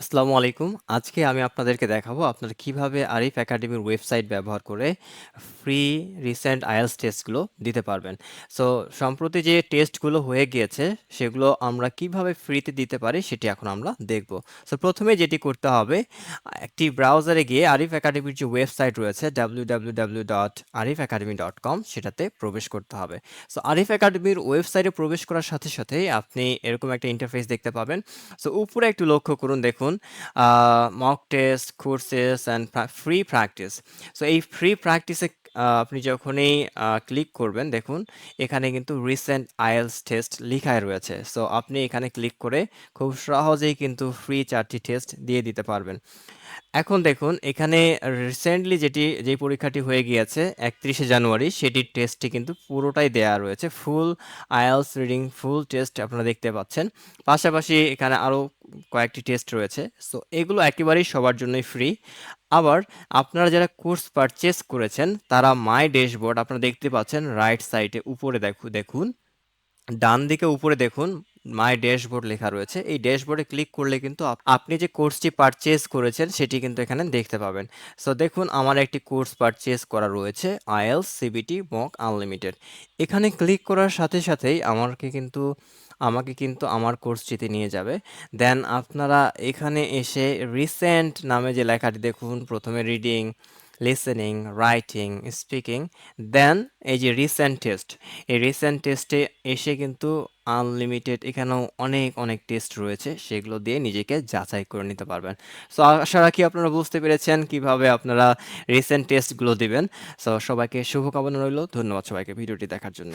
আসসালামু আলাইকুম। আজকে আমি আপনাদেরকে দেখাবো আপনারা কিভাবে আরিফ একাডেমির ওয়েবসাইট ব্যবহার করে ফ্রি রিসেন্ট আইএলটিএস টেস্টগুলো দিতে পারবেন। সো সম্প্রতি যে টেস্টগুলো হয়ে গিয়েছে সেগুলো আমরা কিভাবে ফ্রিতে দিতে পারি সেটি এখন আমরা দেখব। সো প্রথমে যেটি করতে হবে একটি ব্রাউজারে গিয়ে আরিফ একাডেমির যে ওয়েবসাইট রয়েছে www.arifacademy.com সেটাতে প্রবেশ করতে হবে। সো আরিফ একাডেমির ওয়েবসাইটে প্রবেশ করার সাথে সাথেই আপনি এরকম একটা ইন্টারফেস দেখতে পাবেন। সো উপরে একটু লক্ষ্য করুন, দেখুন mock test, courses and free practice. So এই ফ্রি প্র্যাকটিসে আপনি যখনই ক্লিক করবেন, দেখুন এখানে কিন্তু রিসেন্ট আইএলস টেস্ট লিখাই রয়েছে। সো আপনি এখানে ক্লিক করে খুব সহজেই কিন্তু ফ্রি 4টি টেস্ট দিয়ে দিতে পারবেন। এখন দেখুন এখানে রিসেন্টলি যেই পরীক্ষাটি হয়ে গিয়েছে 31শে জানুয়ারি, সেটির টেস্টটি কিন্তু পুরোটাই দেয়া রয়েছে। ফুল আইএলটিএস রিডিং ফুল টেস্ট আপনারা দেখতে পাচ্ছেন। পাশাপাশি এখানে আরও কয়েকটি টেস্ট রয়েছে। সো এগুলো একেবারেই সবার জন্যই ফ্রি। আবার আপনারা যারা কোর্স পারচেজ করেছেন তারা মাই ড্যাশবোর্ড আপনারা দেখতে পাচ্ছেন রাইট সাইডে উপরে দেখুন, ডান দিকে উপরে দেখুন মাই ড্যাশবোর্ড লেখা রয়েছে। এই ড্যাশবোর্ডে ক্লিক করলে কিন্তু আপনি যে কোর্সটি পারচেজ করেছেন সেটি কিন্তু এখানে দেখতে পাবেন। সো দেখুন আমার একটি কোর্স পারচেজ করা রয়েছে, আইএলটিএস সিবিটি মক আনলিমিটেড। এখানে ক্লিক করার সাথে সাথেই আমাকে কিন্তু আমার কোর্সটিতে নিয়ে যাবে। দেন আপনারা এখানে এসে রিসেন্ট নামে যে লেখাটি দেখুন, প্রথমে রিডিং, লিসেনিং, রাইটিং, স্পিকিং, দেন এই যে রিসেন্ট টেস্ট, এই রিসেন্ট টেস্টে এসে কিন্তু আনলিমিটেড এখানেও অনেক অনেক টেস্ট রয়েছে, সেগুলো দিয়ে নিজেকে যাচাই করে নিতে পারবেন। সো আশা রাখি আপনারা বুঝতে পেরেছেন কিভাবে আপনারা রিসেন্ট টেস্টগুলো দিবেন। সো সবাইকে শুভকামনা রইল। ধন্যবাদ সবাইকে ভিডিওটি দেখার জন্য।